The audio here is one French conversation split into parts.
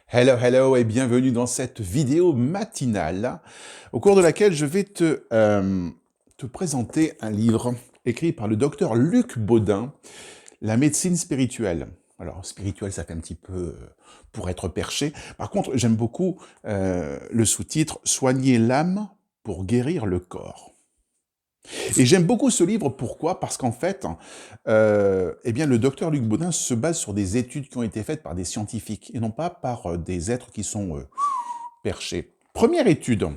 Hello, hello et bienvenue dans cette vidéo matinale au cours de laquelle je vais te présenter un livre écrit par le docteur Luc Baudin, La médecine spirituelle. Alors, spirituel, ça fait un petit peu pour être perché. Par contre, j'aime beaucoup le sous-titre « Soigner l'âme pour guérir le corps ». Et j'aime beaucoup ce livre, pourquoi? Parce qu'en fait, eh bien, le docteur Luc Baudin se base sur des études qui ont été faites par des scientifiques, et non pas par des êtres qui sont perchés. Première étude,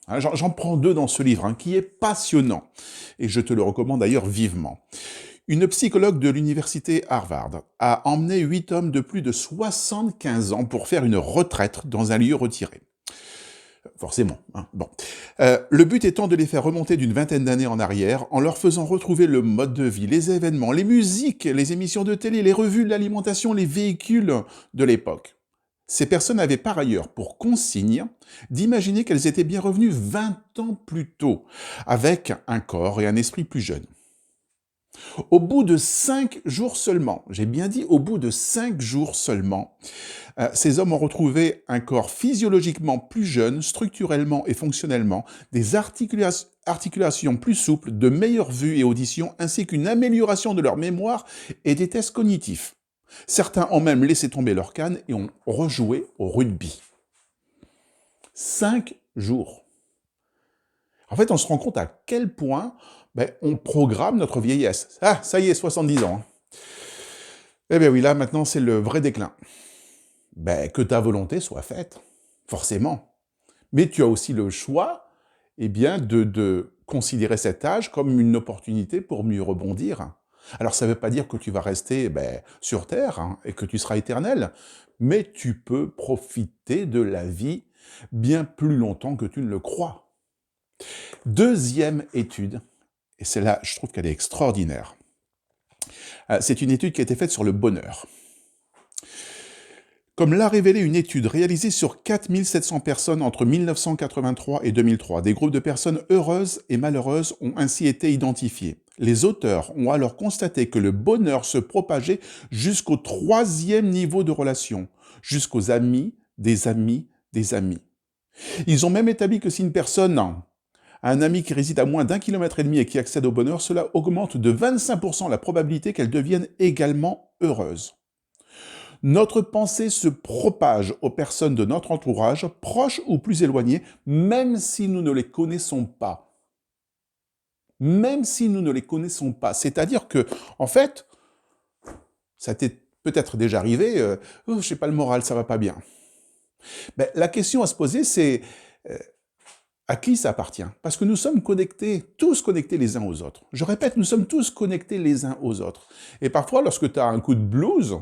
hein, j'en prends deux dans ce livre, hein, qui est passionnant, et je te le recommande d'ailleurs vivement. Une psychologue de l'université Harvard a emmené 8 hommes de plus de 75 ans pour faire une retraite dans un lieu retiré. Forcément. Hein, bon. Le but étant de les faire remonter d'une vingtaine d'années en arrière, en leur faisant retrouver le mode de vie, les événements, les musiques, les émissions de télé, les revues, l'alimentation, les véhicules de l'époque. Ces personnes avaient par ailleurs pour consigne d'imaginer qu'elles étaient bien revenues 20 ans plus tôt, avec un corps et un esprit plus jeunes. Au bout de 5 jours seulement, j'ai bien dit au bout de 5 jours seulement, ces hommes ont retrouvé un corps physiologiquement plus jeune, structurellement et fonctionnellement, des articulations plus souples, de meilleures vues et auditions, ainsi qu'une amélioration de leur mémoire et des tests cognitifs. Certains ont même laissé tomber leur canne et ont rejoué au rugby. 5 jours. En fait, on se rend compte à quel point on programme notre vieillesse. Ah, ça y est, 70 ans. Eh bien oui, là, maintenant, c'est le vrai déclin. Que ta volonté soit faite, forcément. Mais tu as aussi le choix de considérer cet âge comme une opportunité pour mieux rebondir. Alors ça ne veut pas dire que tu vas rester sur Terre et que tu seras éternel, mais tu peux profiter de la vie bien plus longtemps que tu ne le crois. Deuxième étude, et celle-là, je trouve qu'elle est extraordinaire. C'est une étude qui a été faite sur le bonheur. Comme l'a révélé une étude réalisée sur 4700 personnes entre 1983 et 2003, des groupes de personnes heureuses et malheureuses ont ainsi été identifiés. Les auteurs ont alors constaté que le bonheur se propageait jusqu'au 3e niveau de relation, jusqu'aux amis, des amis, des amis. Ils ont même établi que si une personne a un ami qui réside à moins d'1,5 km et qui accède au bonheur, cela augmente de 25% la probabilité qu'elle devienne également heureuse. Notre pensée se propage aux personnes de notre entourage, proches ou plus éloignées, même si nous ne les connaissons pas. Même si nous ne les connaissons pas. C'est-à-dire que, en fait, ça t'est peut-être déjà arrivé, oh, je n'ai pas le moral, ça va pas bien. La question à se poser, c'est à qui ça appartient? Parce que nous sommes connectés, tous connectés les uns aux autres. Je répète, nous sommes tous connectés les uns aux autres. Et parfois, lorsque tu as un coup de blues,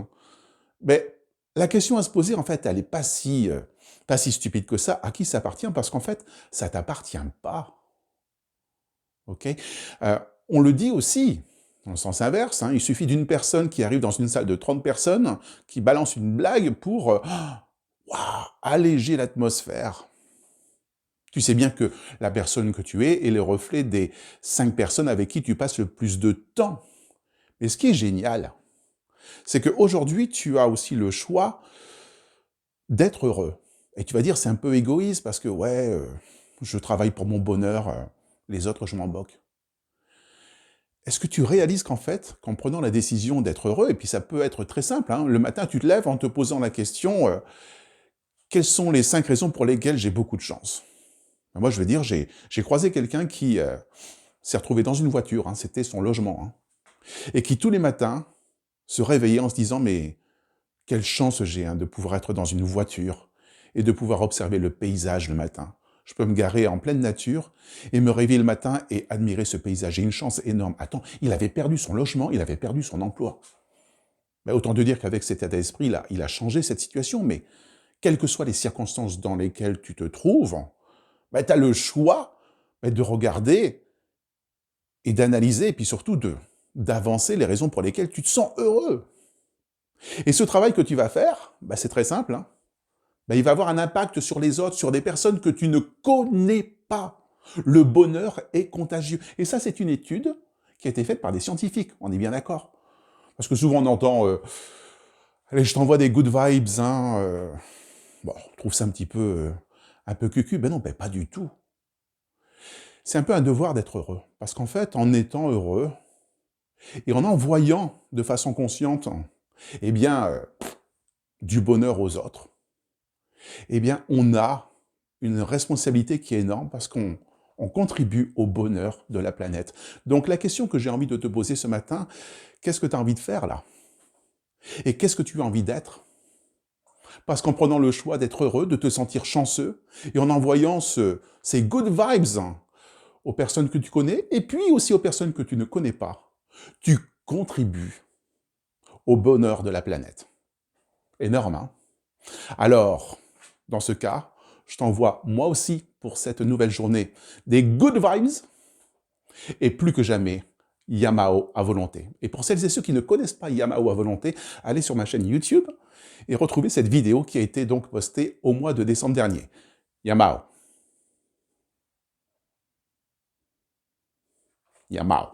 la question à se poser, en fait, elle n'est pas si stupide que ça. À qui ça appartient? Parce qu'en fait, ça ne t'appartient pas. Ok. On le dit aussi, dans le sens inverse, il suffit d'une personne qui arrive dans une salle de 30 personnes, qui balance une blague pour alléger l'atmosphère. Tu sais bien que la personne que tu es est le reflet des 5 personnes avec qui tu passes le plus de temps. Mais ce qui est génial, c'est qu'aujourd'hui, tu as aussi le choix d'être heureux. Et tu vas dire, c'est un peu égoïste parce que, je travaille pour mon bonheur, les autres, je m'en moque. Est-ce que tu réalises qu'en fait, qu'en prenant la décision d'être heureux, et puis ça peut être très simple, le matin, tu te lèves en te posant la question, quelles sont les 5 raisons pour lesquelles j'ai beaucoup de chance? Moi, je veux dire, j'ai croisé quelqu'un qui s'est retrouvé dans une voiture, c'était son logement, et qui tous les matins se réveillait en se disant, mais quelle chance j'ai de pouvoir être dans une voiture et de pouvoir observer le paysage le matin. Je peux me garer en pleine nature et me réveiller le matin et admirer ce paysage. J'ai une chance énorme. Attends, il avait perdu son logement, il avait perdu son emploi. Autant te dire qu'avec cet état d'esprit-là, il a changé cette situation, mais quelles que soient les circonstances dans lesquelles tu te trouves, tu as le choix de regarder et d'analyser, et puis surtout d'avancer les raisons pour lesquelles tu te sens heureux. Et ce travail que tu vas faire, c'est très simple. Il va avoir un impact sur les autres, sur des personnes que tu ne connais pas. Le bonheur est contagieux. Et ça, c'est une étude qui a été faite par des scientifiques, on est bien d'accord. Parce que souvent on entend allez, je t'envoie des good vibes, Bon, on trouve ça un peu cucu. Ben non, ben pas du tout. C'est un peu un devoir d'être heureux. Parce qu'en fait, en étant heureux, et en envoyant de façon consciente, eh bien, du bonheur aux autres, eh bien, on a une responsabilité qui est énorme parce qu'on contribue au bonheur de la planète. Donc la question que j'ai envie de te poser ce matin, qu'est-ce que tu as envie de faire là? Et qu'est-ce que tu as envie d'être? Parce qu'en prenant le choix d'être heureux, de te sentir chanceux, et en envoyant ces good vibes aux personnes que tu connais, et puis aussi aux personnes que tu ne connais pas, tu contribues au bonheur de la planète. Énorme, hein? Alors, dans ce cas, je t'envoie moi aussi pour cette nouvelle journée des good vibes et plus que jamais, Yamao à volonté. Et pour celles et ceux qui ne connaissent pas Yamao à volonté, allez sur ma chaîne YouTube et retrouvez cette vidéo qui a été donc postée au mois de décembre dernier. Yamao. Yamao.